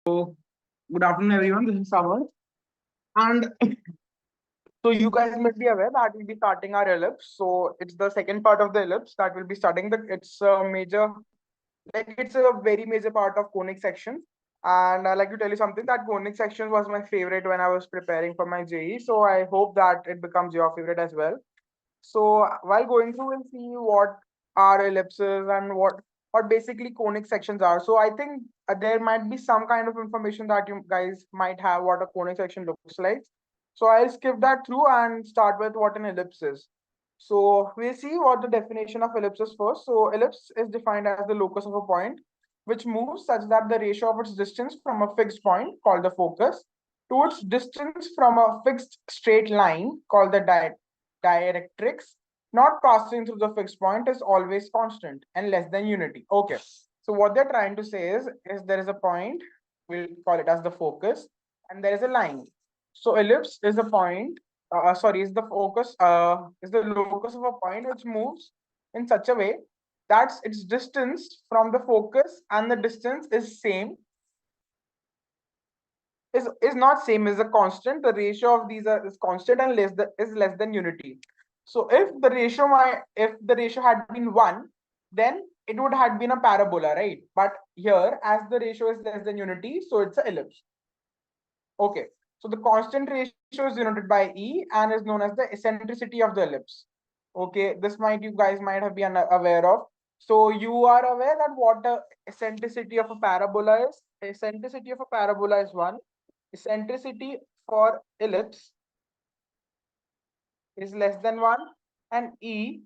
So, good afternoon, everyone. This is Samarth. And so, you guys might be aware that we'll be starting our ellipse. So, it's the second part of the ellipse that we'll be studying. It's a major, like, it's a very major part of conic section. And I'd like to tell you something that conic section was my favorite when I was preparing for my JEE. So, I hope that it becomes your favorite as well. So while going through, we'll see what are ellipses and what basically conic sections are. So I think there might be some kind of information that you guys might have what a conic section looks like. So I'll skip that through and start with what an ellipse is. So we'll see what the definition of ellipse is first. So ellipse is defined as the locus of a point which moves such that the ratio of its distance from a fixed point called the focus to its distance from a fixed straight line called the directrix not passing through the fixed point is always constant and less than unity. Okay. So what they're trying to say is there is a point, we'll call it as the focus, and there is a line. So ellipse is a point, is the focus, is the locus of a point which moves in such a way that its distance from the focus and the distance is same, is not same, is a constant. The ratio of these is constant and is less than unity. So if the ratio had been 1, then it would have been a parabola, right? But here, as the ratio is less than unity, so it's an ellipse. Okay. So the constant ratio is denoted by E and is known as the eccentricity of the ellipse. Okay, this you guys might have been aware of. So you are aware that what the eccentricity of a parabola is? Eccentricity of a parabola is 1. Eccentricity for ellipse is less than 1, and E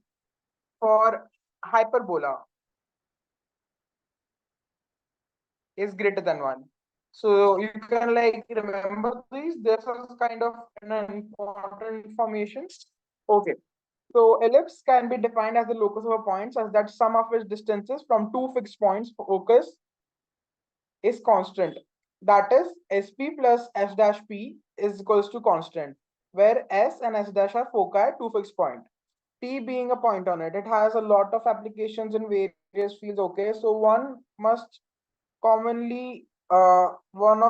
for hyperbola is greater than 1. So you can like remember these. This is kind of an important information. Okay. So ellipse can be defined as the locus of a point such that sum of its distances from two fixed points focus is constant. That is SP plus S dash P is equals to constant, where S and S dash are foci at two fixed point. P being a point on it. It has a lot of applications in various fields. Okay, so one of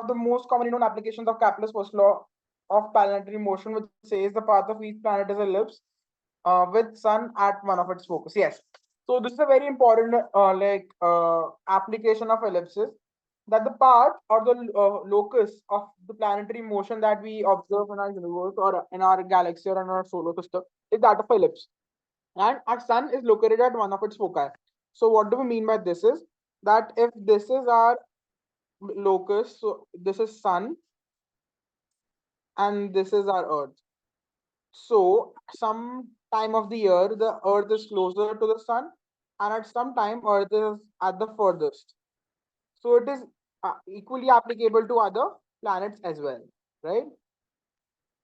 the most commonly known applications of Kepler's first law of planetary motion, which says the path of each planet is ellipse with sun at one of its focus. Yes. So this is a very important application of ellipses, that the path or the locus of the planetary motion that we observe in our universe or in our galaxy or in our solar system is that of ellipse. And our sun is located at one of its foci. So what do we mean by this is that if this is our locus, so this is sun and this is our earth. So some time of the year, the earth is closer to the sun, and at some time, earth is at the furthest. So it is equally applicable to other planets as well, right?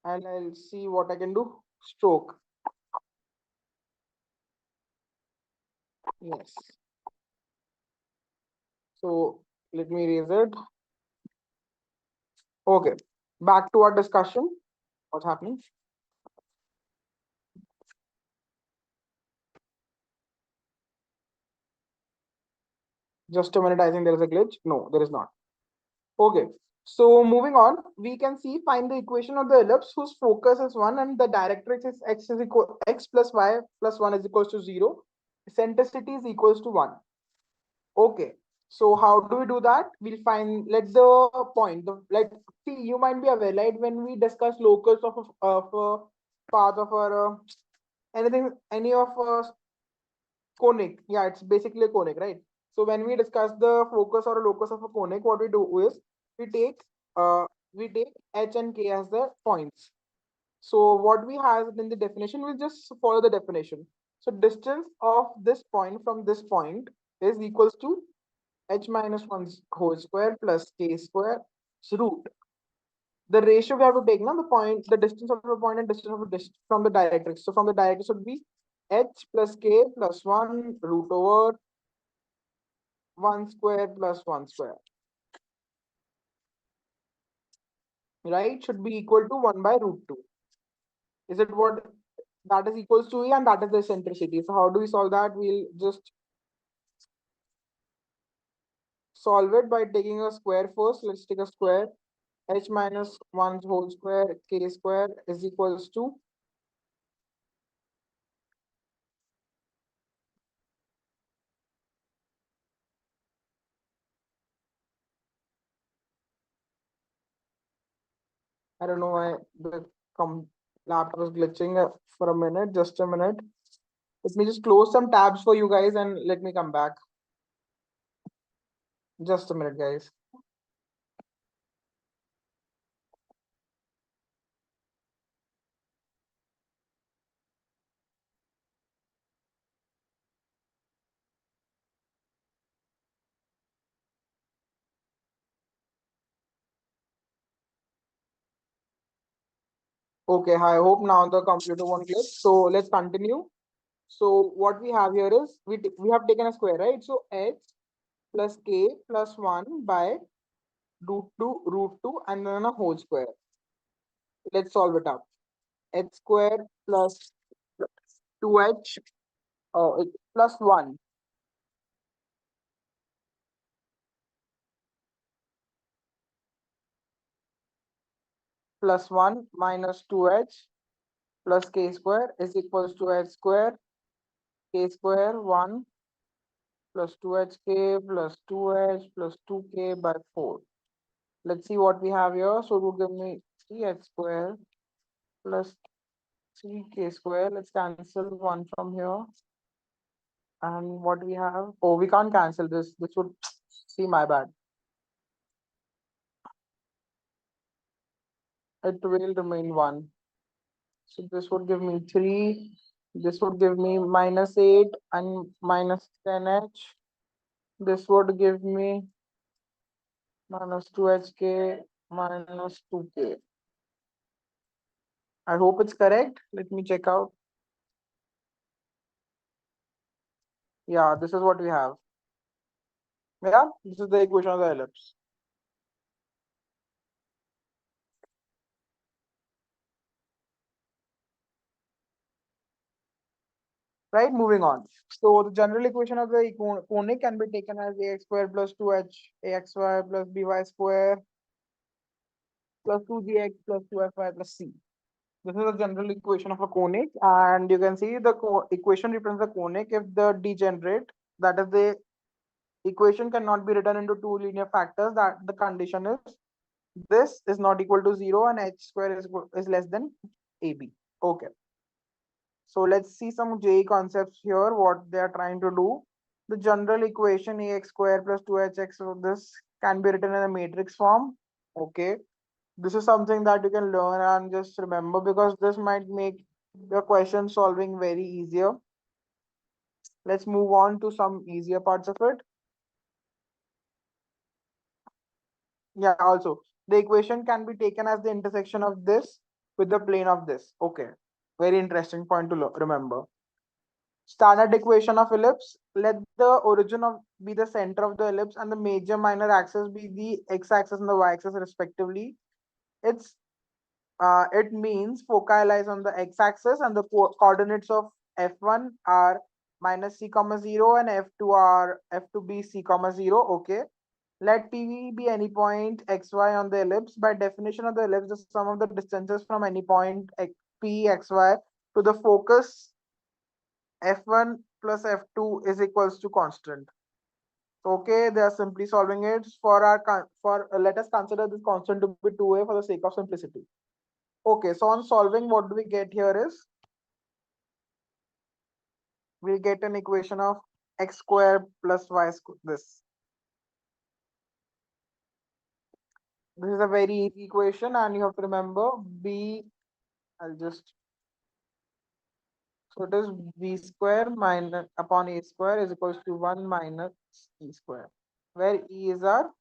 And I'll see what I can do. Stroke. Yes. So let me erase it. Okay. Back to our discussion. What's happening? Just a minute. I think there is a glitch. No, there is not. Okay. So moving on, we can see find the equation of the ellipse whose focus is 1 and the directrix is x plus y plus 1 is equals to 0. Eccentricity is equals to 1. Okay. So how do we do that? We'll find let the point see you might be aware, right? When we discuss locus of a path of our any of conic, yeah, it's basically a conic, right? So when we discuss the focus or locus of a conic, what we do is we take uh we take h and k as the points. So what we have in the definition, we just follow the definition. So distance of this point from this point is equals to h minus 1 whole square plus k square root. The ratio we have to take now, the distance of the point and distance of the from the directrix. So from the directrix would be h plus k plus 1 root over 1 square plus 1 square. Right? Should be equal to 1 by root 2. Is it what that is equals to E, and that is the eccentricity. So how do we solve that? We'll just solve it by taking a square first. Let's take a square. H minus 1 whole square k square is equals to, I don't know why the laptop is glitching for a minute. Just a minute. Let me just close some tabs for you guys and let me come back. Just a minute, guys. Okay, I hope now the computer won't glitch. So let's continue. So what we have here is we have taken a square, right? So h plus k plus 1 by root 2 and then a whole square. Let's solve it up. H square plus 2h plus 1 plus 1 minus 2h plus k square is equals to h square k square 1 plus 2hk plus 2h plus 2k by 4. Let's see what we have here. So it will give me 3h square plus 3k square. Let's cancel 1 from here. And what we have? Oh, we can't cancel this. This would see my bad. It will remain 1. So this would give me 3. This would give me minus 8 and minus 10h. This would give me minus 2hk minus 2k. I hope it's correct. Let me check out. Yeah, this is what we have. Yeah, this is the equation of the ellipse. Right, moving on. So the general equation of the conic can be taken as ax square plus 2h axy plus by square plus 2gx plus 2fy plus c. This is the general equation of a conic, and you can see the equation represents the conic if the degenerate, that is the equation cannot be written into two linear factors, that the condition is this is not equal to 0 and h square is less than ab. Okay. So let's see some JEE concepts here, what they are trying to do. The general equation ax square plus 2hx, so this can be written in a matrix form. Okay. This is something that you can learn and just remember, because this might make your question solving very easier. Let's move on to some easier parts of it. Yeah, also the equation can be taken as the intersection of this with the plane of this. Okay. Very interesting point to remember. Standard equation of ellipse. Let the origin of be the center of the ellipse and the major minor axis be the x-axis and the y-axis respectively. It means foci lies on the x-axis and the coordinates of f1 are minus c comma 0 and f2 are f2 b c comma 0. Okay. Let PV be any point xy on the ellipse. By definition of the ellipse, the sum of the distances from any point p xy to the focus f1 plus f2 is equals to constant. Okay, they are simply solving it for let us consider this constant to be 2a for the sake of simplicity. Okay, so on solving, what do we get here is we'll get an equation of x square plus y square. This is a very easy equation, and you have to remember b. I'll just So it is b square minus upon a square is equals to 1 minus e square, where e is our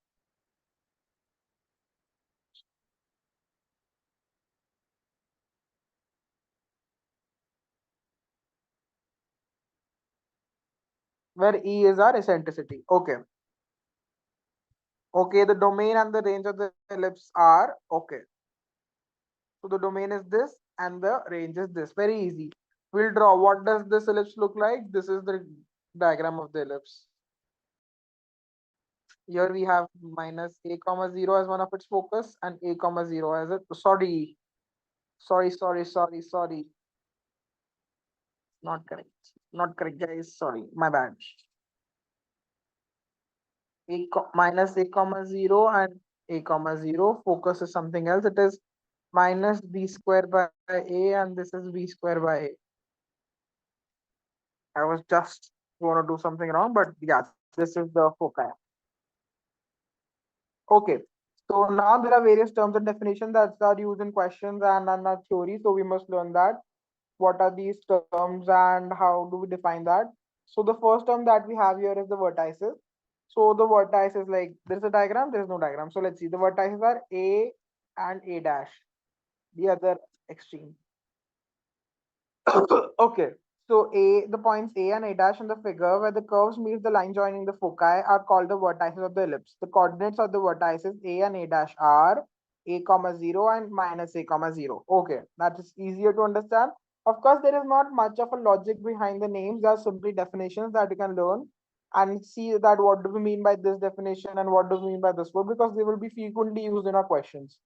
eccentricity. Okay. Okay, the domain and the range of the ellipse are okay. So the domain is this and the range is this. Very easy. We'll draw. What does this ellipse look like? This is the diagram of the ellipse. Here we have minus a comma 0 as one of its focus and a comma 0 as it. Sorry. Not correct. Not correct, guys. Sorry, my bad. Minus a comma 0 and a comma 0. Focus is something else. It is minus b square by a and this is b square by a. I was just going to do something wrong, but yeah, this is the foci. Okay. So now there are various terms and definitions that are used in questions and our theory. So we must learn that. What are these terms and how do we define that? So the first term that we have here is the vertices. So the vertices, like there's a diagram, there's no diagram. So let's see. The vertices are A and A dash, the other extreme. Okay. So the points A and A dash in the figure where the curves meet the line joining the foci are called the vertices of the ellipse. The coordinates of the vertices A and A dash are A comma 0 and minus A comma 0. Okay, that is easier to understand. Of course, there is not much of a logic behind the names. They are simply definitions that you can learn and see that what do we mean by this definition and what do we mean by this word, because they will be frequently used in our questions.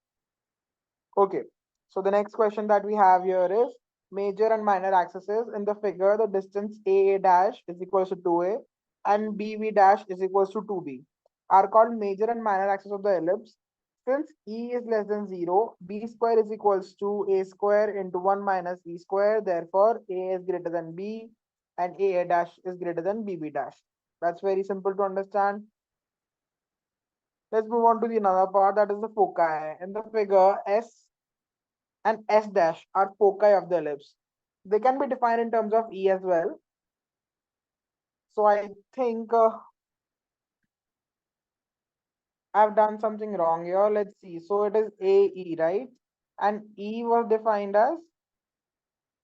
Okay, so the next question that we have here is major and minor axes. In the figure, the distance A dash is equals to 2A and BB dash is equals to 2B are called major and minor axes of the ellipse. Since E is less than 0, B square is equals to A square into 1 minus E square. Therefore, A is greater than B and A dash is greater than BB dash. That's very simple to understand. Let's move on to the another part, that is the foci. In the figure, S and S dash are foci of the ellipse. They can be defined in terms of E as well. So I think I've done something wrong here. Let's see. So it is AE, right? And E was defined as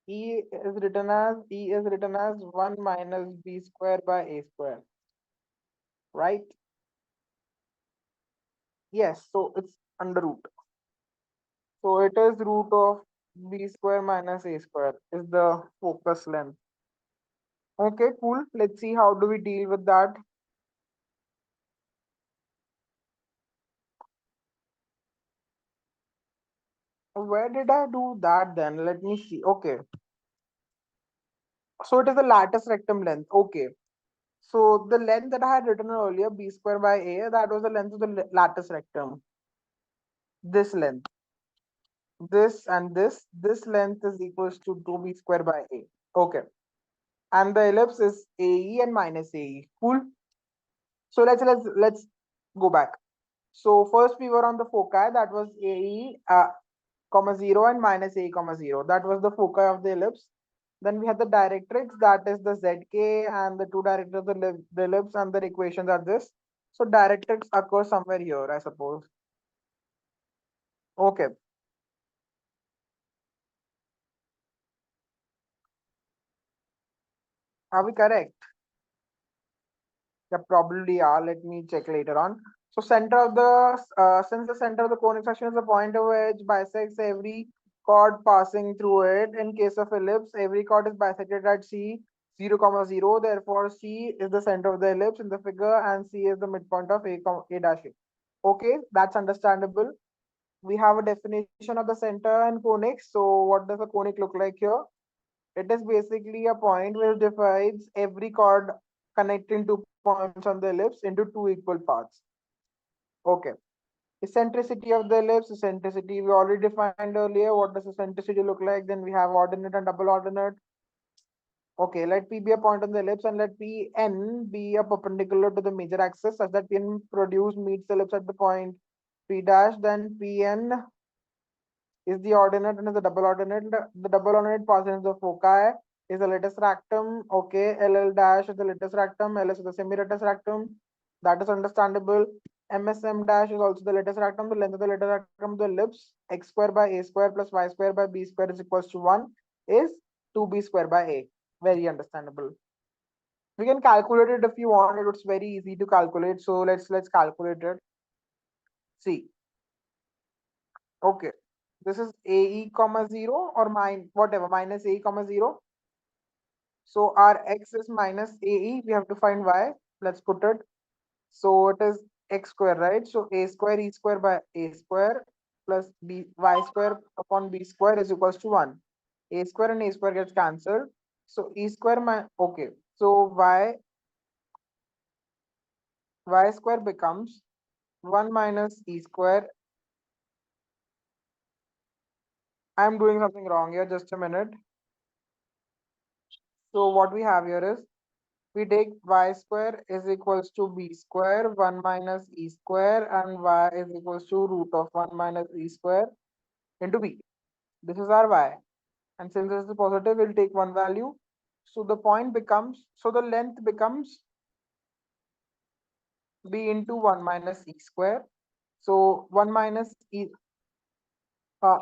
E is written as 1 minus B square by A square, right? Yes, so it's under root. So it is root of B square minus A square is the focus length. Okay, cool. Let's see how do we deal with that. Where did I do that then? Let me see. Okay. So it is the lattice rectum length. Okay. So the length that I had written earlier, B square by A, that was the length of the lattice rectum. This length. This length is equals to 2B square by A. Okay. And the ellipse is AE and minus AE. Cool. So let's go back. So first we were on the foci, that was AE comma 0 and minus A comma 0. That was the foci of the ellipse. Then we had the directrix, that is the ZK, and the two directors of the ellipse, and the equations are this. So directrix occurs somewhere here, I suppose. Okay. Are we correct? Yeah, probably are. Let me check later on. So center of the since the center of the conic section is the point which bisects every chord passing through it. In case of ellipse, every chord is bisected at C 0 comma 0. Therefore, C is the center of the ellipse in the figure, and C is the midpoint of A dash A. Okay, that's understandable. We have a definition of the center and conic. So what does a conic look like here? It is basically a point which divides every chord connecting two points on the ellipse into two equal parts. Okay. Eccentricity of the ellipse, eccentricity we already defined earlier. What does eccentricity look like? Then we have ordinate and double ordinate. Okay, let P be a point on the ellipse and let Pn be a perpendicular to the major axis such that Pn produced meets the ellipse at the point P dash. Then Pn is the ordinate and is the double ordinate. The double ordinate positions the foci is the lattice rectum. Okay, LL dash is the lattice rectum, LS is the semi-lattice rectum. That is understandable. MSM dash is also the lattice rectum. The length of the lattice rectum of the ellipse x square by a square plus y square by b square is equals to 1 is 2b square by a. Very understandable. We can calculate it if you want. It's very easy to calculate. So let's calculate it. See. Okay. This is AE comma 0 or whatever minus AE comma 0. So our x is minus AE. We have to find y. Let's put it. So it is x square, right? So a square e square by a square plus b y square upon b square is equals to 1. A square and a square gets cancelled. So e square my okay. So y square becomes 1 minus e square. I'm doing something wrong here, just a minute. So what we have here is we take y square is equals to b square 1 minus e square and y is equals to root of 1 minus e square into b. This is our y. And since this is positive, we'll take one value. So the point becomes, so the length becomes b into 1 minus e square. So 1 minus e, uh,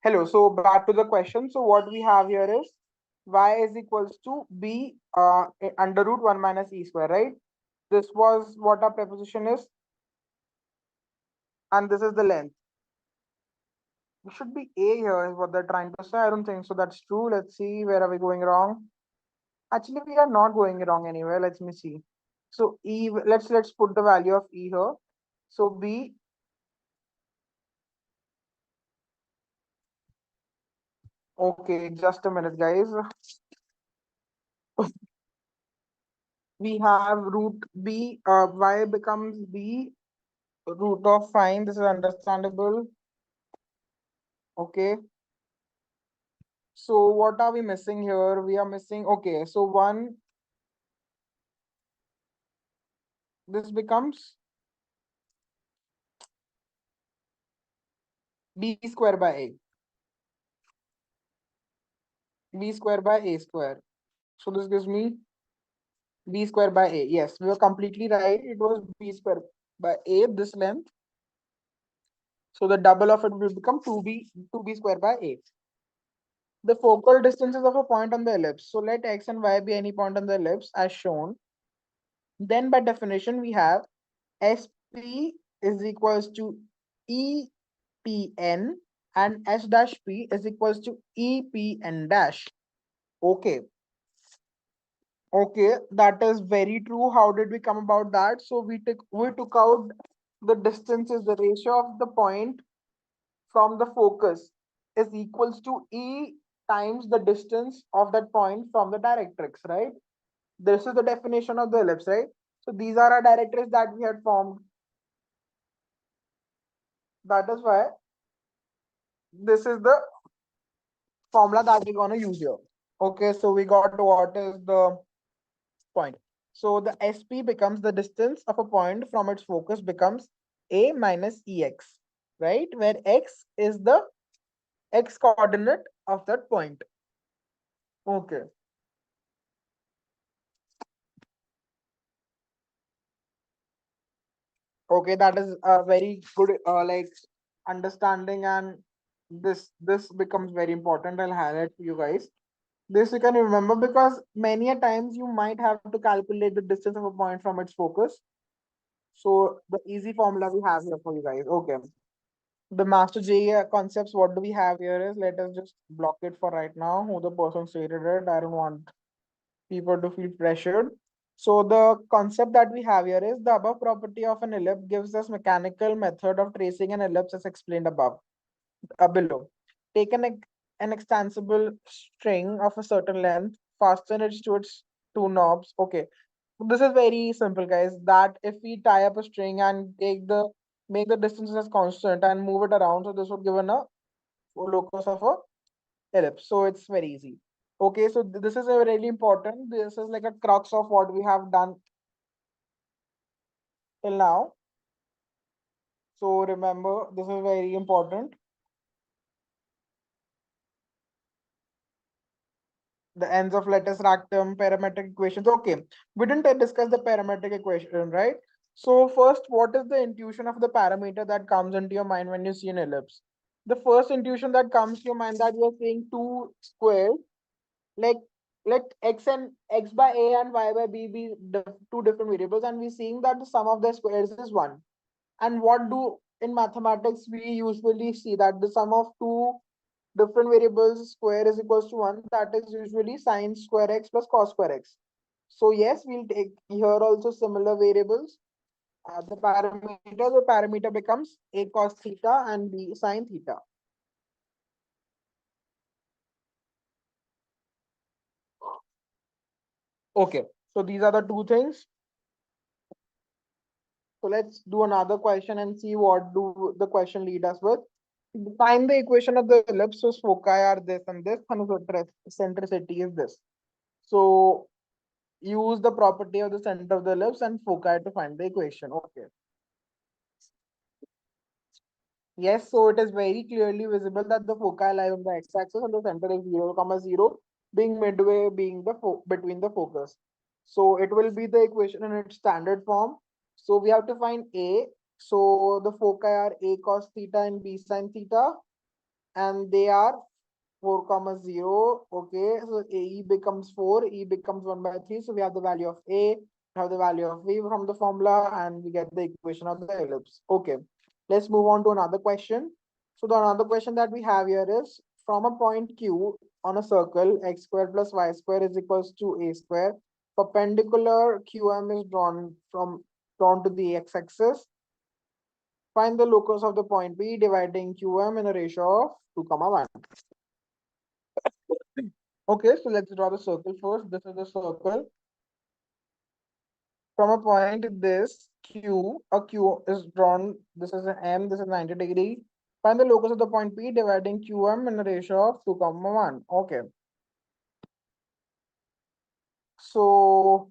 hello. So back to the question. So what we have here is y is equals to b under root 1 minus e square, right? This was what our preposition is, and this is the length. It should be a here is what they're trying to say. I don't think so. That's true. Let's see, where are we going wrong? Actually, we are not going wrong anywhere. Let me see. So e, let's put the value of e here. So b, okay, just a minute, guys. We have root b, y becomes b root of, fine. This is understandable. Okay. So what are we missing here? We are missing, okay. So one, this becomes b square by a, b square by a square. So this gives me b square by a. Yes, we were completely right. It was b square by a, this length. So the double of it will become 2b square by a. The focal distances of a point on the ellipse. So let x and y be any point on the ellipse as shown. Then by definition, we have SP is equals to EPN and S dash P is equals to EPN dash. Okay. Okay, that is very true. How did we come about that? So we took out the distances, the ratio of the point from the focus is equals to E times the distance of that point from the directrix, right? This is the definition of the ellipse, right? So these are our directrix that we had formed. That is why this is the formula that we're going to use here. Okay, so we got what is the point. So the SP becomes the distance of a point from its focus becomes A minus EX, right? Where X is the X coordinate of that point. Okay. Okay, that is a very good like understanding, and this becomes very important. I'll highlight for you guys. This you can remember because many a times you might have to calculate the distance of a point from its focus. So the easy formula we have here for you guys. Okay. The master JEE concepts, what do we have here is, let us just block it for right now, who the person stated it. I don't want people to feel pressured. So the concept that we have here is the above property of an ellipse gives us mechanical method of tracing an ellipse as explained above, below. Take an extensible string of a certain length, fasten it to its two knobs. Okay, this is very simple, guys. That if we tie up a string and make the distances as constant and move it around, so this would give a locus of a ellipse. So it's very easy. Okay, so this is a really important. This is like a crux of what we have done till now. So remember, this is very important. The ends of lattice rectum, parametric equations. Okay, we didn't discuss the parametric equation, right? So first, what is the intuition of the parameter that comes into your mind when you see an ellipse? The first intuition that comes to your mind that you're seeing two squares, like let x and x by a and y by b be two different variables, and we're seeing that the sum of the squares is one. And what do in mathematics, we usually see that the sum of two different variables square is equals to 1. That is usually sine square x plus cos square x. So yes, we'll take here also similar variables. The parameter becomes a cos theta and b sine theta. Okay, so these are the two things. So let's do another question and see what do the question lead us with. Find the equation of the ellipse. So foci are this and this, and the centricity is this. So use the property of the center of the ellipse and foci to find the equation. Okay. Yes, so it is very clearly visible that the foci lie on the x-axis and the center is 0, comma 0, being midway being the between the focus. So it will be the equation in its standard form. So we have to find A. So the foci are A cos theta and B sin theta, and they are 4 comma 0. Okay, so AE becomes 4, E becomes 1 by 3. So we have the value of A, we have the value of V from the formula, and we get the equation of the ellipse. Okay, let's move on to another question. So the another question that we have here is, from a point Q on a circle, x square plus y square is equals to a square. Perpendicular QM is drawn to the x-axis. Find the locus of the point P dividing QM in a ratio of 2 comma 1. Okay, so let's draw the circle first. This is the circle. From a point this Q, a Q is drawn. This is an M, this is 90 degree. Find the locus of the point P dividing QM in a ratio of 2 comma 1. Okay. So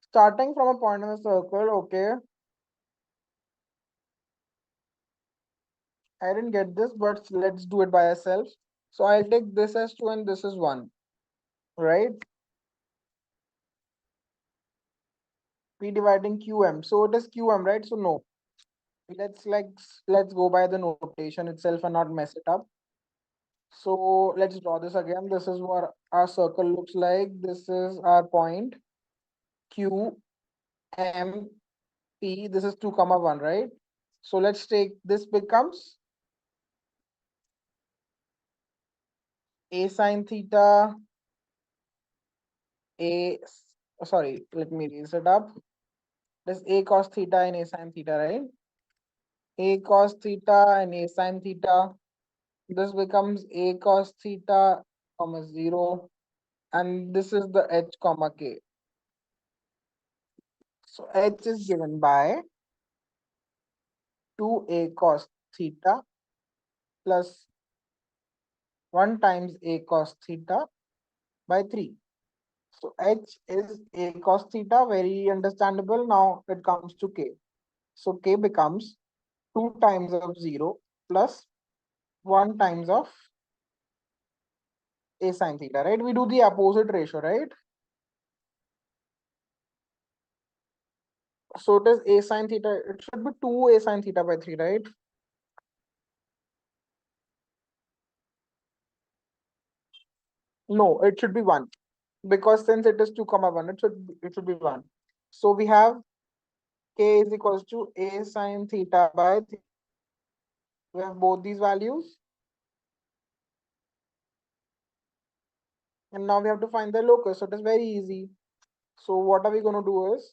starting from a point in the circle, okay. I didn't get this, but let's do it by ourselves. So I'll take this as 2 and this is 1, right? P dividing QM. So it is QM, right? So no. Let's go by the notation itself and not mess it up. So let's draw this again. This is what our circle looks like. This is our point Q M P. This is 2 comma 1, right? So let's take this becomes a sine theta, a sorry, let me raise it up. This a cos theta and a sine theta, right? A cos theta and a sine theta. This becomes a cos theta comma 0, and this is the h comma k. So h is given by 2a cos theta plus 1 times a cos theta by 3. So h is a cos theta, very understandable. Now it comes to k. So k becomes 2 times of 0 plus 1 times of a sine theta, right? We do the opposite ratio, right? So it is a sine theta. It should be 2 a sine theta by 3, right? No, it should be 1. Because since it is 2 comma 1, it should be 1. So we have k is equals to a sine theta by 3. We have both these values. And now we have to find the locus. So it is very easy. So what are we going to do is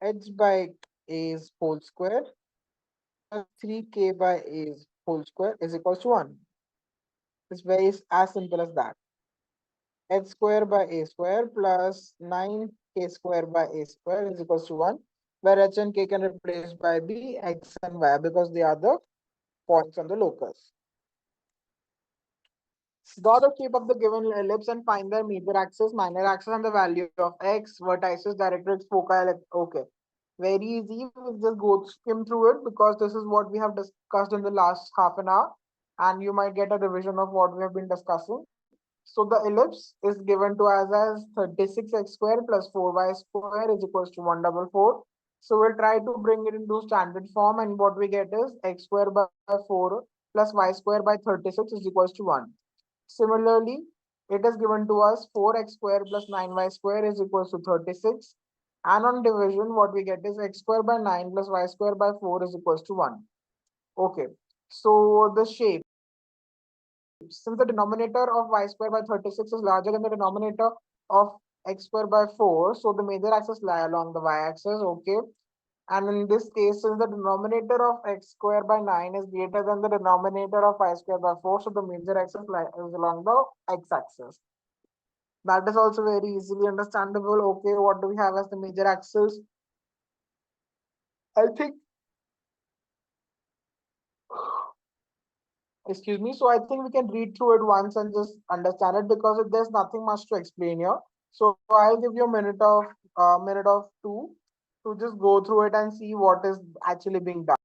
h by a's whole square plus 3k by a's whole square is equals to 1. It's very as simple as that. H square by a square plus 9k square by a square is equals to 1, where h and k can replace by b, x and y because they are the points on the locus. Draw the shape of the given ellipse and find their major axis, minor axis, and the value of x, vertices, directrix, foci. Okay, very easy. We'll just go skim through it because this is what we have discussed in the last half an hour, and you might get a revision of what we have been discussing. So the ellipse is given to us as 36x square plus 4y square is equals to 144. So we'll try to bring it into standard form, and what we get is x square by 4 plus y square by 36 is equals to 1. Similarly, it is given to us 4x square plus 9y square is equals to 36. And on division, what we get is x square by 9 plus y square by 4 is equals to 1. Okay, so the shape. Since the denominator of y square by 36 is larger than the denominator of x square by 4, so the major axis lie along the y-axis, okay? And in this case, since the denominator of x square by 9 is greater than the denominator of y square by 4, so the major axis is along the x-axis. That is also very easily understandable. Okay, what do we have as the major axis? I think, excuse me, so I think we can read through it once and just understand it because there's nothing much to explain here. So I'll give you a minute of two to just go through it and see what is actually being done.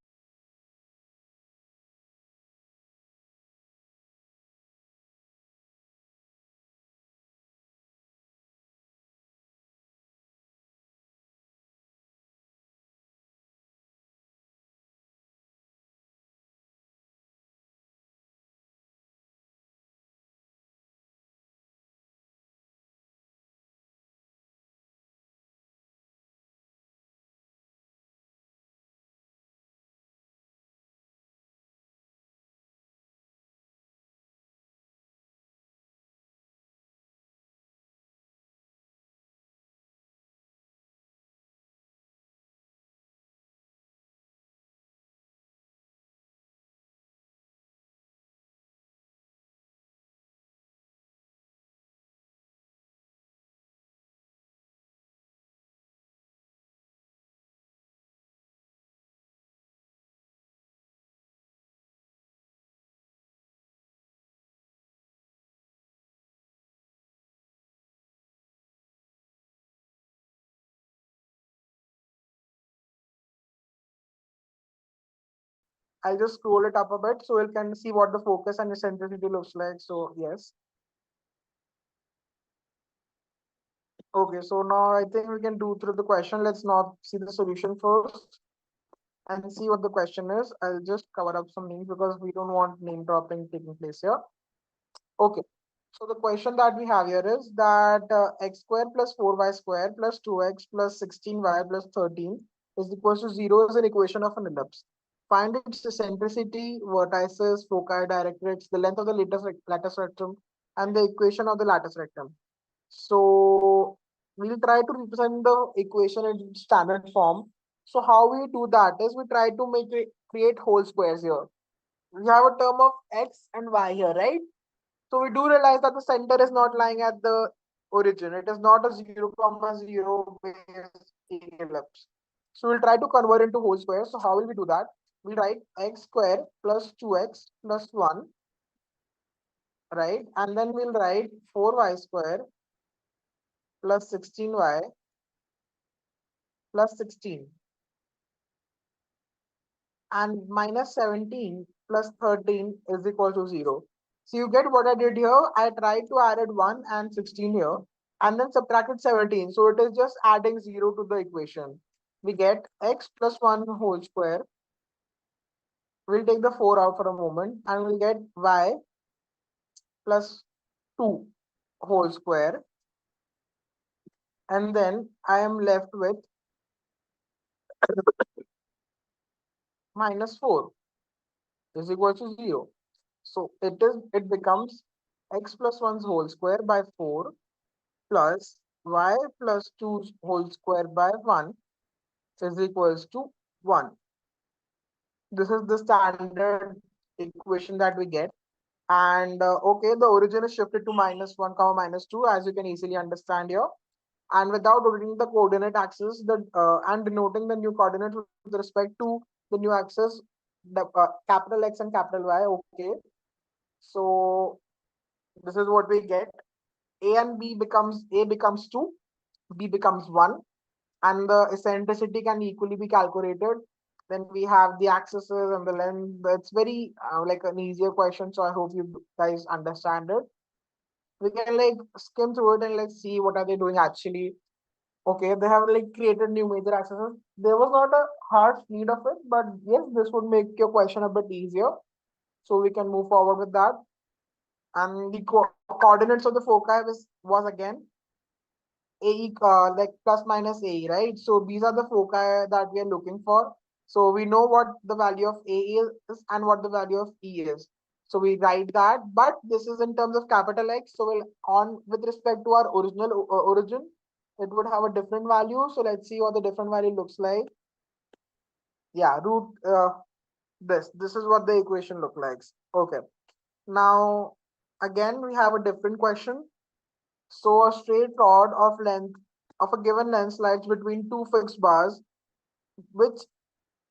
I'll just scroll it up a bit so we can see what the focus and eccentricity looks like. So yes. Okay, so now I think we can do through the question. Let's not see the solution first and see what the question is. I'll just cover up some names because we don't want name dropping taking place here. Okay, so the question that we have here is that x square plus 4y square plus 2x plus 16y plus 13 is equal to 0 is an equation of an ellipse. Find its eccentricity, vertices, foci, directrix, the length of the lattice rectum, and the equation of the lattice rectum. So we'll try to represent the equation in standard form. So how we do that is we try to create whole squares here. We have a term of x and y here, right? So we do realize that the center is not lying at the origin. It is not a 0, 0 base ellipse. So we'll try to convert into whole squares. So how will we do that? We write x square plus 2x plus 1, right? And then we'll write 4y square plus 16y plus 16 and minus 17 plus 13 is equal to 0. So you get what I did here. I tried to add 1 and 16 here and then subtracted 17. So it is just adding 0 to the equation. We get x plus 1 whole square. We'll take the 4 out for a moment and we'll get y plus 2 whole square. And then I am left with minus 4 is equal to 0. So it becomes x plus 1's whole square by 4 plus y plus 2's whole square by 1 is equals to 1. This is the standard equation that we get. And okay, the origin is shifted to minus 1 comma minus 2 as you can easily understand here. And without rotating the coordinate axis and denoting the new coordinate with respect to the new axis, the capital X and capital Y. Okay, so this is what we get. A becomes 2, B becomes 1, and the eccentricity can equally be calculated. Then we have the axes and the length. It's very like an easier question, so I hope you guys understand it. We can like skim through it and let's see what are they doing actually. Okay, they have like created new major axes. There was not a hard need of it, but yes, this would make your question a bit easier. So we can move forward with that. And the coordinates of the foci was again AE like plus minus AE, right? So these are the foci that we are looking for. So we know what the value of A is and what the value of E is. So we write that, but this is in terms of capital X. So we'll on with respect to our original origin, it would have a different value. So let's see what the different value looks like. Yeah, root this is what the equation look like. Okay. Now again we have a different question. So a straight rod of length of a given length slides between two fixed bars, which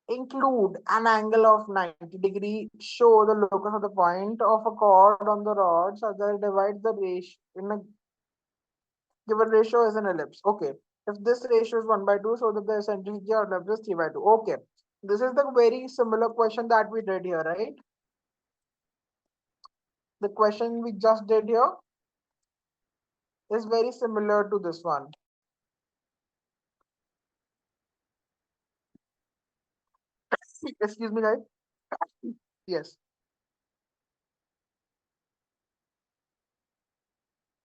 include an angle of 90-degree. Show the locus of the point of a chord on the rod such that it divides the ratio in a given ratio as an ellipse. Okay. If this ratio is 1 by 2, so that the eccentricity of ellipse is 3 by 2. Okay. This is the very similar question that we did here, right? The question we just did here is very similar to this one. Excuse me, guys. Yes.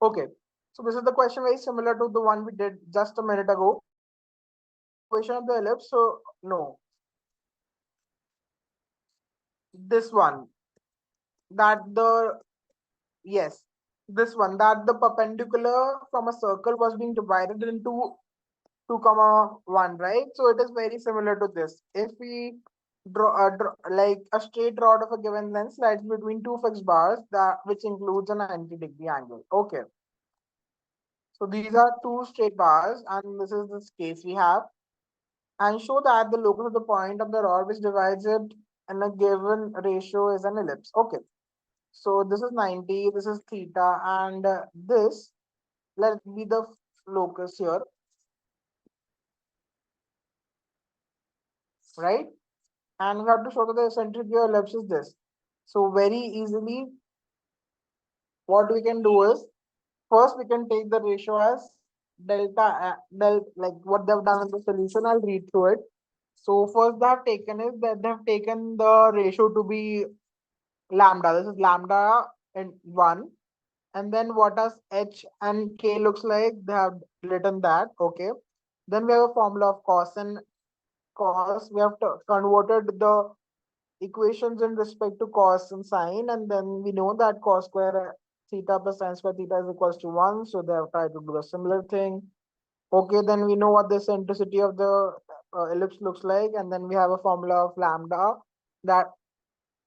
Okay. So this is the question very similar to the one we did just a minute ago. Equation of the ellipse. So no, this one that the yes, this one that the perpendicular from a circle was being divided into 2 comma 1, right? So it is very similar to this. If we draw like a straight rod of a given length slides between two fixed bars that which includes a 90-degree angle. Okay. So these are two straight bars, and this is this case we have. And show that the locus of the point of the rod which divides it in a given ratio is an ellipse. Okay. So this is 90, this is theta, and this, let be the locus here, right? And we have to show that the eccentricity of ellipse is this. So very easily, what we can do is, first we can take the ratio as delta, like what they've done in the solution. I'll read through it. So first they have taken is that they have taken the ratio to be lambda. This is lambda and 1. And then what does H and K looks like? They have written that. Okay. Then we have a formula of cos and cos. We have converted the equations in respect to cos and sine. And then we know that cos square theta plus sine square theta is equals to 1. So they have tried to do a similar thing. Okay. Then we know what the centricity of the ellipse looks like. And then we have a formula of lambda that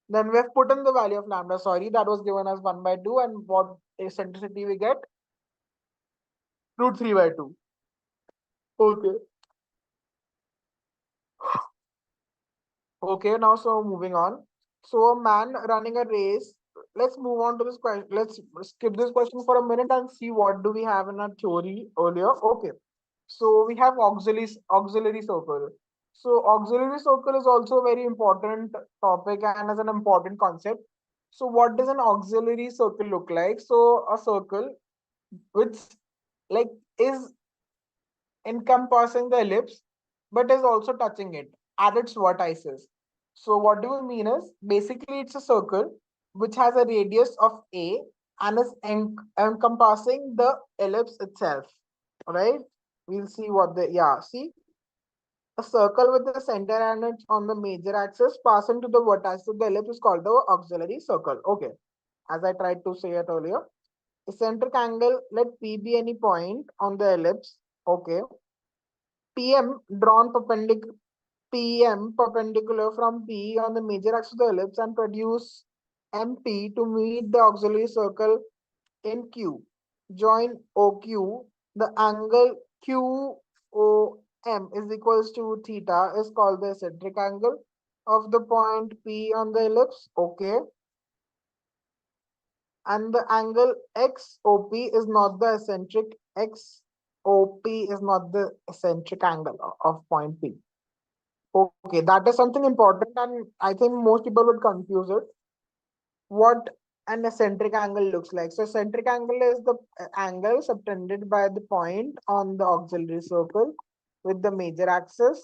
then we have put in the value of lambda, sorry, that was given as 1 by 2, and what eccentricity we get? Root 3 by 2. Okay. Okay, now so moving on. So a man running a race. Let's move on to this question. Let's skip this question for a minute and see what do we have in our theory earlier. Okay. So we have auxiliary circle. So auxiliary circle is also a very important topic and is an important concept. So what does an auxiliary circle look like? So a circle which like is encompassing the ellipse but is also touching it at its vertices. So what do we mean is basically it's a circle which has a radius of a and is encompassing the ellipse itself. All right, we'll see what the see a circle with the center and it's on the major axis passing to the vertices of the ellipse is called the auxiliary circle. Okay, as I tried to say it earlier. Eccentric angle, let P be any point on the ellipse. Okay. PM drawn perpendicular PM perpendicular from P on the major axis of the ellipse and produce MP to meet the auxiliary circle in Q. Join OQ. The angle QOM is equals to theta is called the eccentric angle of the point P on the ellipse. Okay. And the angle XOP is not the eccentric. XOP is not the eccentric angle of point P. Okay, that is something important, and I think most people would confuse it. What an eccentric angle looks like. So eccentric angle is the angle subtended by the point on the auxiliary circle with the major axis,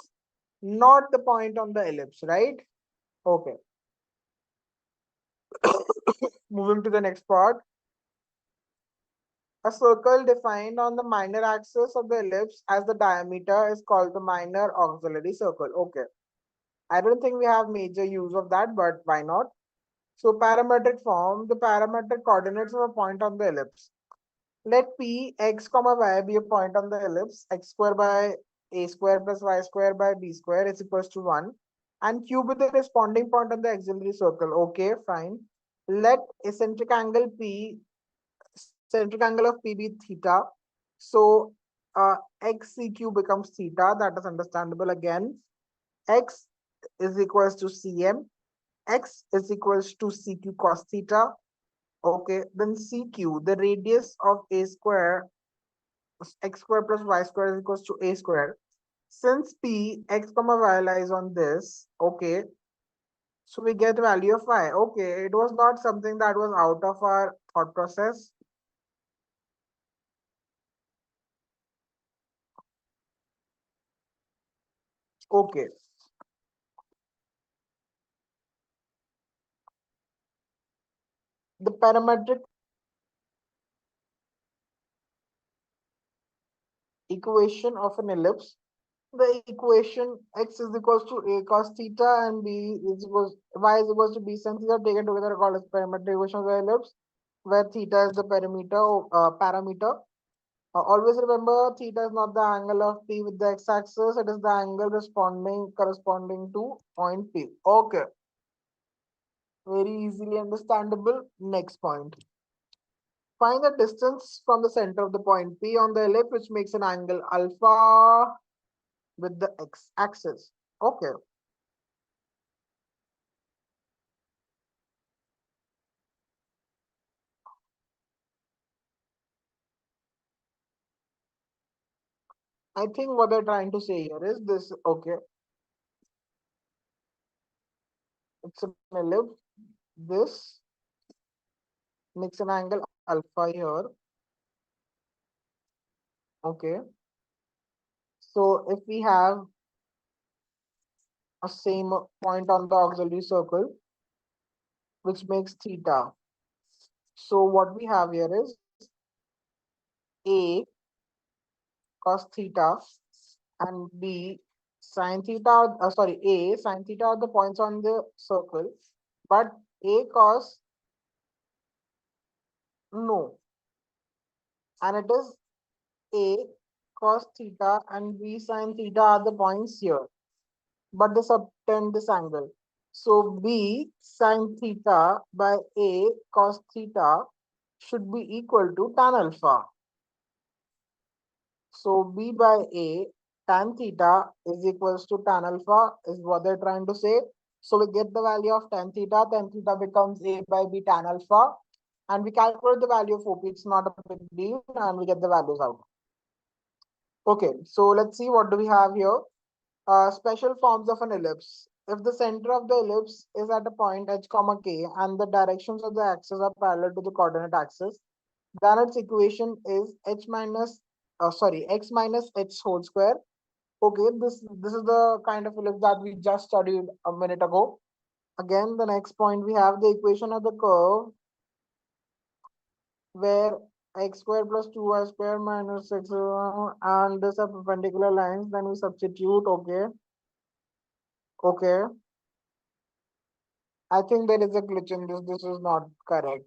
not the point on the ellipse, right? Okay. Moving to the next part. A circle defined on the minor axis of the ellipse as the diameter is called the minor auxiliary circle. Okay. I don't think we have major use of that, but why not? So parametric form, the parametric coordinates of a point on the ellipse. Let P x comma y be a point on the ellipse, x square by a square plus y square by b square is equals to 1. And Q be the corresponding point on the auxiliary circle. Okay, fine. Let eccentric angle P, centric angle of P be theta. So x CQ becomes theta. That is understandable again. X is equals to CM. X is equals to CQ cos theta. Okay, then CQ, the radius of a square, x square plus y square is equals to a square. Since P, x comma y lies on this, okay, so we get value of y. Okay, it was not something that was out of our thought process. Okay, the parametric equation of an ellipse, the equation x is equals to a cos theta and b is equals y is equals to b sin theta taken together are called as parametric equation of the ellipse, where theta is the parameter. Always remember, theta is not the angle of P with the x-axis. It is the angle corresponding to point P. Okay, very easily understandable. Next point. Find the distance from the center of the point P on the ellipse, which makes an angle alpha with the x-axis. Okay. I think what they're trying to say here is this. Okay, it's an ellipse. This makes an angle alpha here. Okay. So if we have a same point on the auxiliary circle, which makes theta. So what we have here is A cos theta and B sin theta, sorry, A sin theta are the points on the circle, but A cos, no, and it is A cos theta and B sin theta are the points here, but they subtend this angle. So B sin theta by A cos theta should be equal to tan alpha. So B by A tan theta is equals to tan alpha is what they're trying to say. So we get the value of tan theta becomes A by B tan alpha, and we calculate the value of OP. It's not a big deal, and we get the values out. Okay, so let's see what do we have here. Special forms of an ellipse. If the center of the ellipse is at a point h comma k and the directions of the axis are parallel to the coordinate axis, then its equation is x minus h whole square. Okay, this is the kind of ellipse that we just studied a minute ago. Again, the next point we have the equation of the curve where x square plus 2y square minus x and these are perpendicular lines. Then we substitute. Okay, okay. I think there is a glitch in this. This is not correct.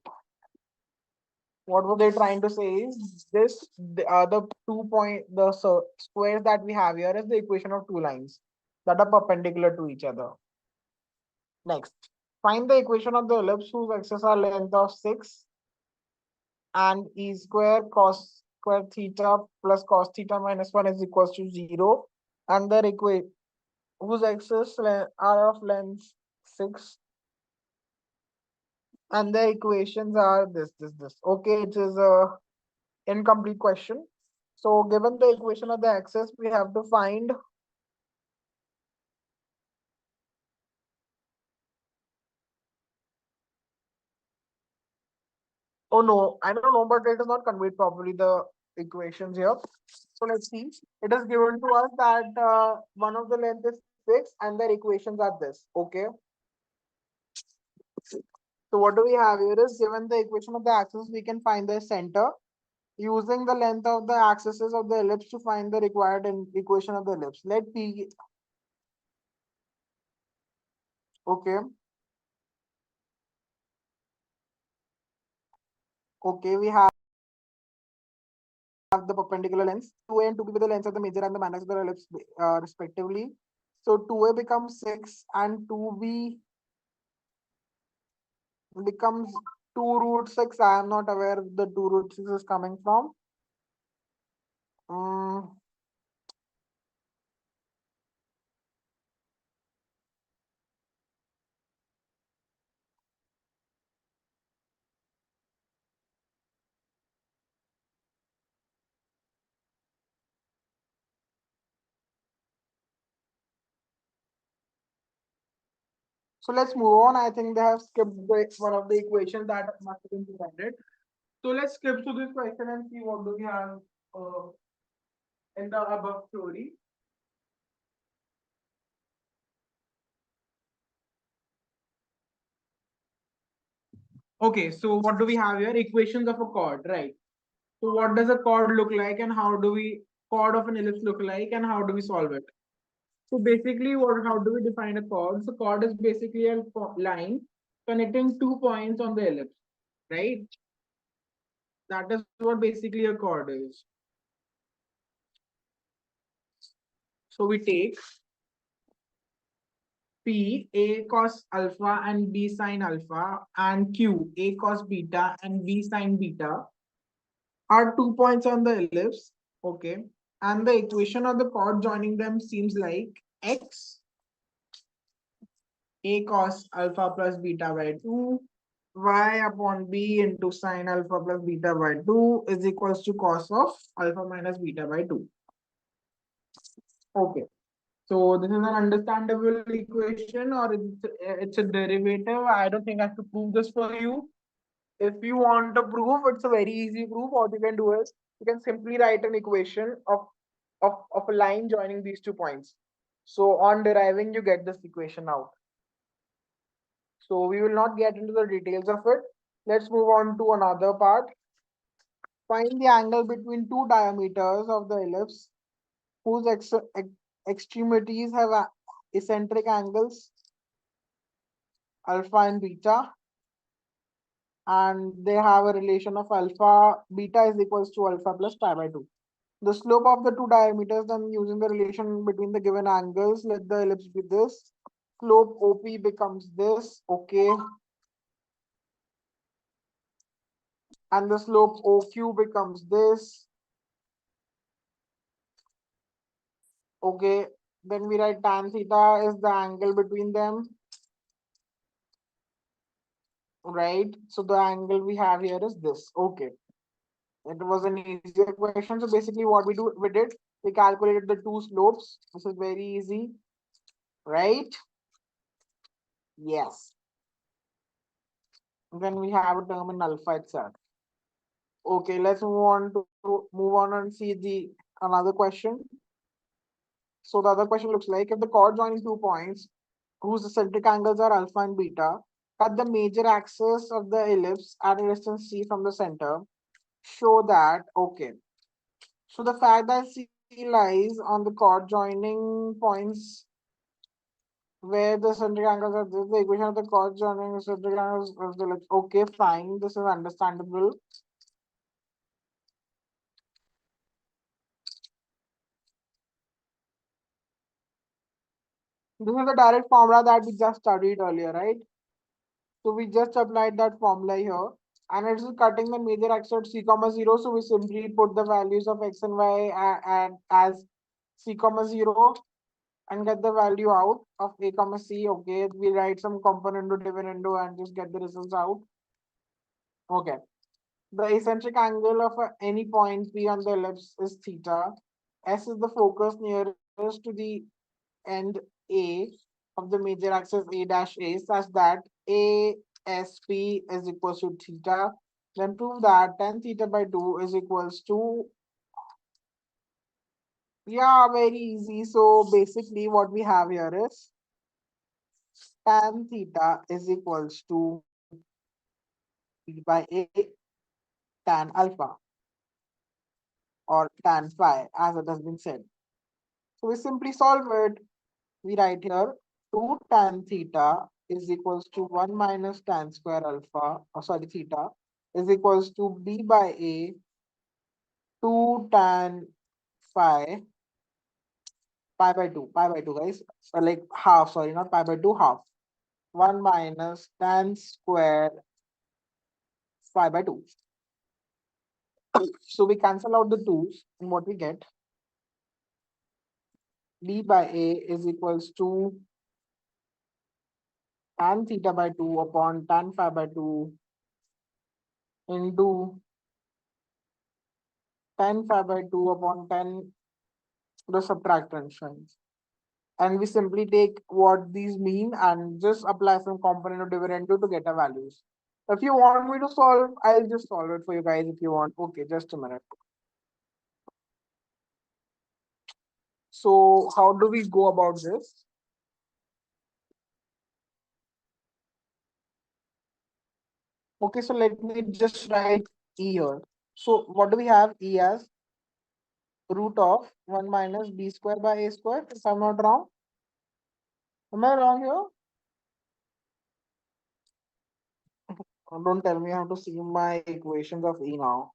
What were they trying to say is this the other squares that we have here is the equation of two lines that are perpendicular to each other. Next, find the equation of the ellipse whose axes are length of 6 and e square cos square theta plus cos theta minus 1 is equals to 0, and their equation whose axes are of length 6 and the equations are this. Okay, it is a incomplete question. So given the equation of the axis, we have to find. Oh no, I don't know, but it is not conveyed properly, the equations here. So let's see. It is given to us that one of the length is 6 and their equations are this. Okay. So what do we have here is given the equation of the axis, we can find the center using the length of the axes of the ellipse to find the required equation of the ellipse. Let P Okay. Okay, we have the perpendicular lengths 2a and 2b with the lengths of the major and the minor of the ellipse respectively. So 2a becomes 6 and 2b becomes 2 root 6. I am not aware if the 2 root 6 is coming from. Mm, so let's move on. I think they have skipped one of the equations that must have been provided. So let's skip to this question and see what do we have uh, in the above theory. Okay, so what do we have here? Equations of a chord, right? So what does a chord look like and how do we chord of an ellipse look like and how do we solve it? So basically, how do we define a chord? So chord is basically a line connecting 2 points on the ellipse, right? That is what basically a chord is. So we take P, A cos alpha and B sin alpha, and Q, A cos beta and B sin beta are 2 points on the ellipse. Okay. And the equation of the chord joining them seems like X, A cos alpha plus beta by 2, Y upon B into sin alpha plus beta by 2 is equals to cos of alpha minus beta by 2. Okay. So this is an understandable equation or it's a derivative. I don't think I have to prove this for you. If you want to prove, it's a very easy proof. What you can do is you can simply write an equation of a line joining these 2 points. So on deriving, you get this equation out. So we will not get into the details of it. Let's move on to another part. Find the angle between two diameters of the ellipse whose extremities have eccentric angles alpha and beta, and they have a relation of alpha beta is equals to alpha plus pi by 2. The slope of the two diameters, then using the relation between the given angles, let the ellipse be this. Slope OP becomes this, okay. And the slope OQ becomes this, okay. Then we write tan theta is the angle between them, right? So the angle we have here is this, okay. It was an easier question. So basically what we did, we calculated the two slopes. This is very easy, right? Yes. Then we have a term in alpha itself. Okay, let's move on and see the another question. So the other question looks like if the chord joining 2 points whose eccentric angles are alpha and beta cut the major axis of the ellipse at a distance c from the center, show that, okay. So the fact that c lies on the chord joining points where the eccentric angles are this, the equation of the chord joining eccentric angles of the ellipse. Okay, fine, this is understandable. This is the direct formula that we just studied earlier, right? So we just applied that formula here. And it is cutting the major axis at c comma 0. So we simply put the values of x and y as c comma 0 and get the value out of a comma c. Okay, we write some component to dividend and just get the results out. Okay. The eccentric angle of any point P on the ellipse is theta. S is the focus nearest to the end A of the major axis A dash A such that ASP is equals to theta. Then prove that tan theta by 2 is equals to, yeah, very easy. So basically what we have here is tan theta is equals to P by A tan alpha or tan phi as it has been said. So we simply solve it. We write here 2 tan theta is equals to 1 minus tan square alpha, sorry, theta is equals to b by a 2 tan phi, pi by 2 guys, so like half, sorry, not pi by 2, half, 1 minus tan square phi by 2. So we cancel out the 2's and what we get, b by a is equals to tan theta by 2 upon tan phi by 2 into tan phi by 2 upon 10 the subtractions. And we simply take what these mean and just apply some component of dividend to get our values. If you want me to solve, I'll just solve it for you guys if you want. Okay, just a minute. So how do we go about this? Okay, so let me just write E here. So what do we have? E as root of 1 minus b square by a square, if I'm not wrong. Am I wrong here? Don't tell me how to see my equations of E now.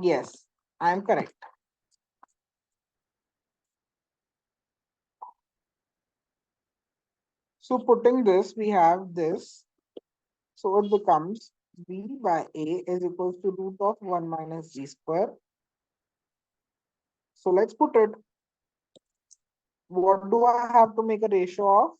Yes, I'm correct. So putting this, we have this. So it becomes b by a is equals to root of 1 minus g square. So let's put it. What do I have to make a ratio of?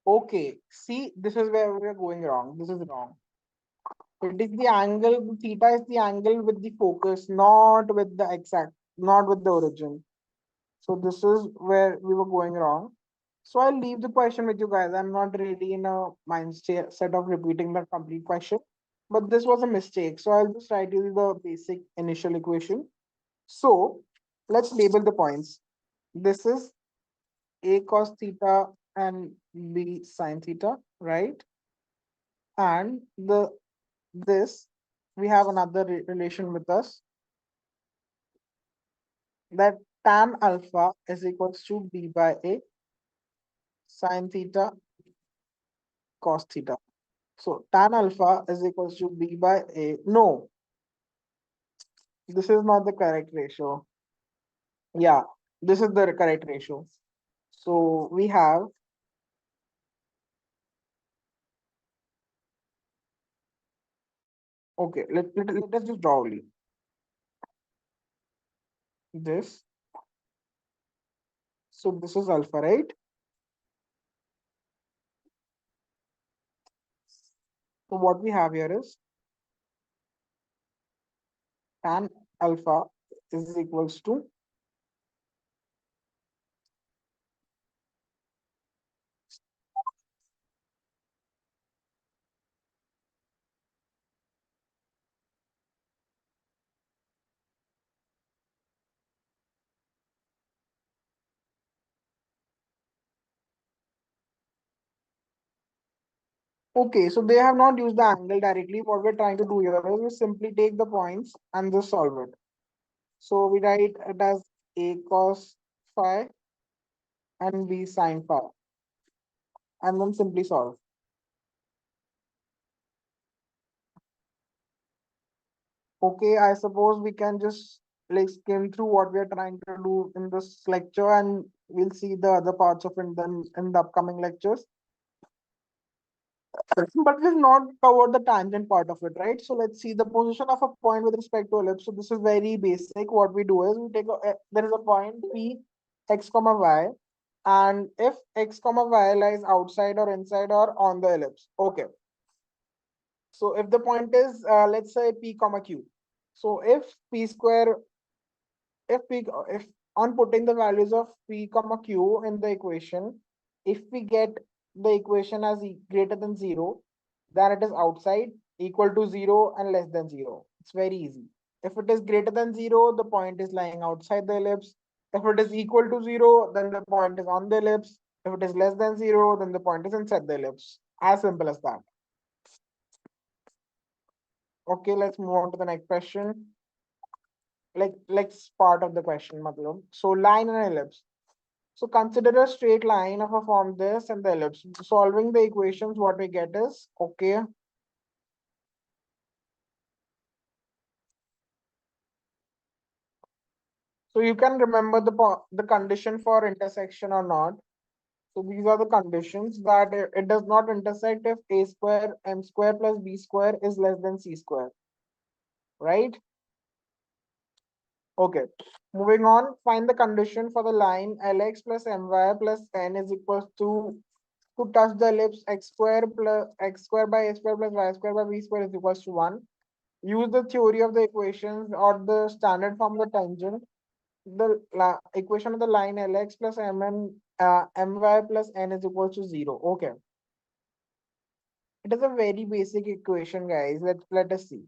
Okay, see, this is where we're going wrong. This is wrong. It is the angle, theta is the angle with the focus, not with the exact, not with the origin. So this is where we were going wrong. So I'll leave the question with you guys. I'm not really in a mindset set of repeating the complete question, but this was a mistake. So I'll just write you the basic initial equation. So let's label the points. This is a cos theta and b sin theta, right? And the this we have another relation with us, that tan alpha is equals to b by a sin theta cos theta. So tan alpha is equals to b by a. No, this is not the correct ratio. Yeah, this is the correct ratio. So we have, okay, let us just draw only this. So this is alpha, right? So what we have here is tan alpha is equals to, okay, so they have not used the angle directly. What we're trying to do here is we simply take the points and just solve it. So we write it as a cos phi and b sin phi, and then simply solve. Okay, I suppose we can just like skim through what we are trying to do in this lecture, and we'll see the other parts of it then in the upcoming lectures. But we've not covered the tangent part of it, right? So let's see the position of a point with respect to ellipse. So this is very basic. What we do is we take there is a point P x comma y, and if x comma y lies outside or inside or on the ellipse. Okay. So if the point is let's say P comma Q. So if P square, if on putting the values of p comma q in the equation, if we get the equation as greater than 0, then it is outside, equal to 0 and less than 0. It's very easy. If it is greater than 0, the point is lying outside the ellipse. If it is equal to 0, then the point is on the ellipse. If it is less than 0, then the point is inside the ellipse. As simple as that. Okay, let's move on to the next question. Let's part of the question, matlab. So line and ellipse. So consider a straight line of a form this and the ellipse. Solving the equations, what we get is, okay. So you can remember the condition for intersection or not. So these are the conditions that it does not intersect if a square m square plus b square is less than c square, right? Okay. Moving on, find the condition for the line lx plus my plus n is equals to touch the ellipse x square plus x square by a square plus y square by b square is equals to 1. Use the theory of the equations or the standard form of the tangent. The equation of the line lx plus my plus n is equals to 0. Okay. It is a very basic equation, guys. Let us see.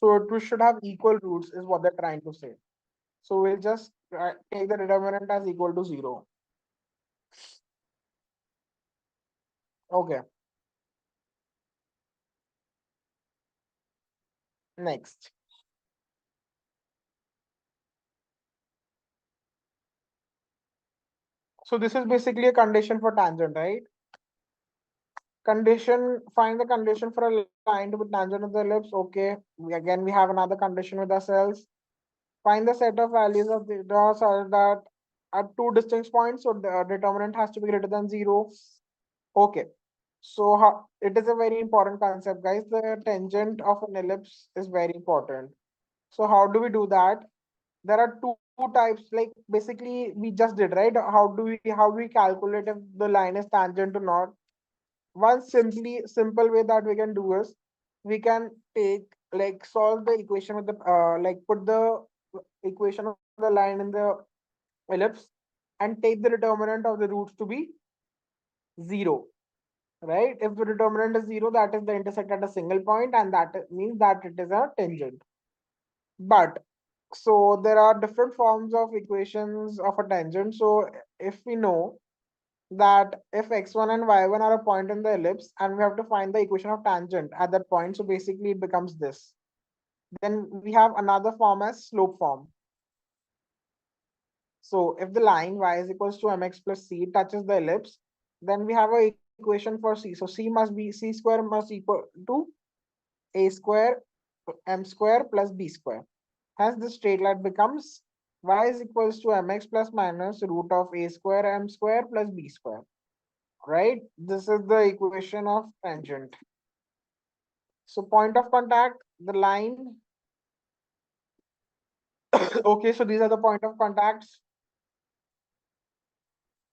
So it should have equal roots is what they're trying to say. So we'll just take the determinant as equal to 0. Okay. Next. So this is basically a condition for tangent, right? Condition, find the condition for a line to be tangent of the ellipse. Okay. Again, we have another condition with ourselves. Find the set of values of the so that at two distinct points, so the determinant has to be greater than 0. Okay. So how, it is a very important concept, guys. The tangent of an ellipse is very important. So how do we do that? There are two types, like basically we just did, right? How do we calculate if the line is tangent or not? One simple way that we can do is we can take like solve the equation with the like put the equation of the line in the ellipse and take the determinant of the roots to be 0, right? If the determinant is 0, that is the intersect at a single point, and that means that it is a tangent. But so there are different forms of equations of a tangent. So if we know that if x1 and y1 are a point in the ellipse and we have to find the equation of tangent at that point, so basically it becomes this. Then we have another form as slope form. So if the line y is equals to mx plus c touches the ellipse, then we have a equation for c. So c square must equal to a square m square plus b square. Hence the straight line becomes y is equals to mx plus minus root of a square m square plus b square. Right? This is the equation of tangent. So point of contact, the line. Okay, so these are the point of contacts.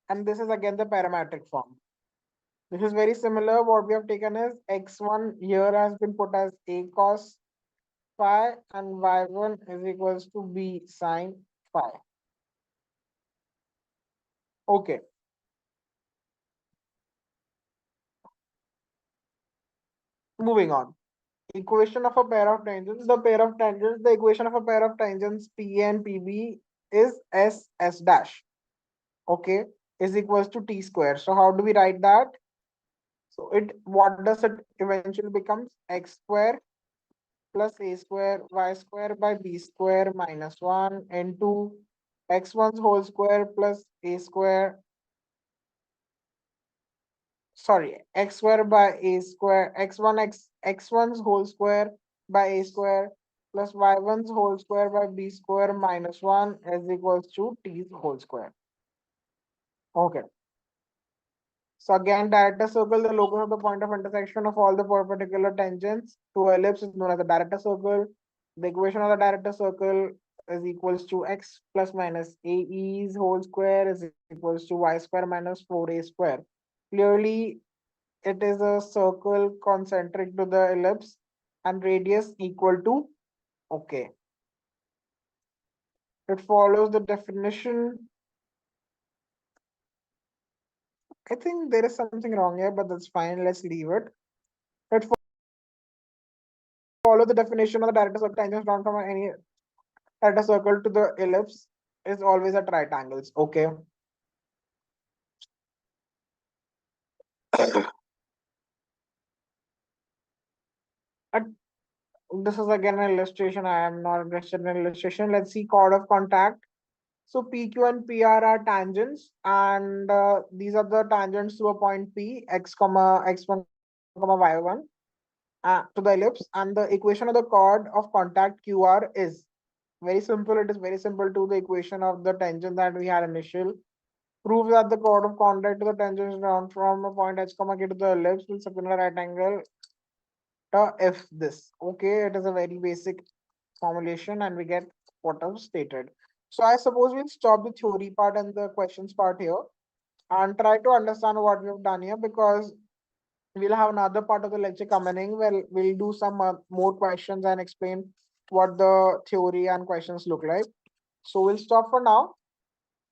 And this is again the parametric form. This is very similar. What we have taken is x1 here has been put as a cos phi and y1 is equals to b sine phi. Okay. Moving on. Equation of a pair of tangents. The equation of a pair of tangents P and PB is S dash. Okay, is equals to T square. So how do we write that? So what does it eventually becomes? X square plus a square y square by b square minus 1 into x1's whole square plus a square, sorry, x square by a square, x1's whole square by a square plus y1's whole square by b square minus 1 is equals to t's whole square. Okay. So again, director circle, the locus of the point of intersection of all the perpendicular tangents to ellipse is known as the director circle. The equation of the director circle is equals to x plus minus ae's whole square is equals to y square minus 4a square. Clearly, it is a circle concentric to the ellipse and radius equal to, okay. It follows the definition. I think there is something wrong here, but that's fine. Let's leave it. It follows the definition of the director circle tangents drawn from any director circle to the ellipse is always at right angles. Okay. And this is again an illustration. I am not interested in illustration. Let's see chord of contact. So PQ and PR are tangents, and these are the tangents to a point P, x1, y1, to the ellipse. And the equation of the chord of contact QR is very simple. It is very simple to the equation of the tangent that we had initial. Prove that the chord of contact to the tangent is drawn from a point h, k to the ellipse with similar right angle if this. Okay, it is a very basic formulation and we get what I've stated. So I suppose we'll stop the theory part and the questions part here and try to understand what we've done here, because we'll have another part of the lecture coming where we'll do some more questions and explain what the theory and questions look like. So we'll stop for now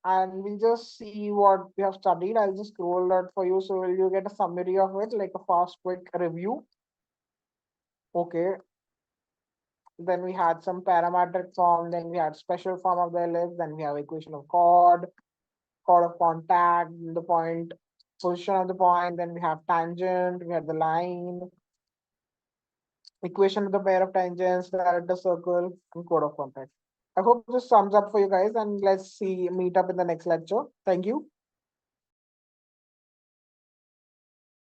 and we'll just see what we have studied. I'll just scroll that for you so you get a summary of it, like a fast quick review. Okay, then we had some parametric form, then we had special form of the ellipse, then we have equation of chord, chord of contact, the point, position of the point, then we have tangent, we have the line, equation of the pair of tangents, the circle, and chord of contact. I hope this sums up for you guys, and let's see, meet up in the next lecture. Thank you.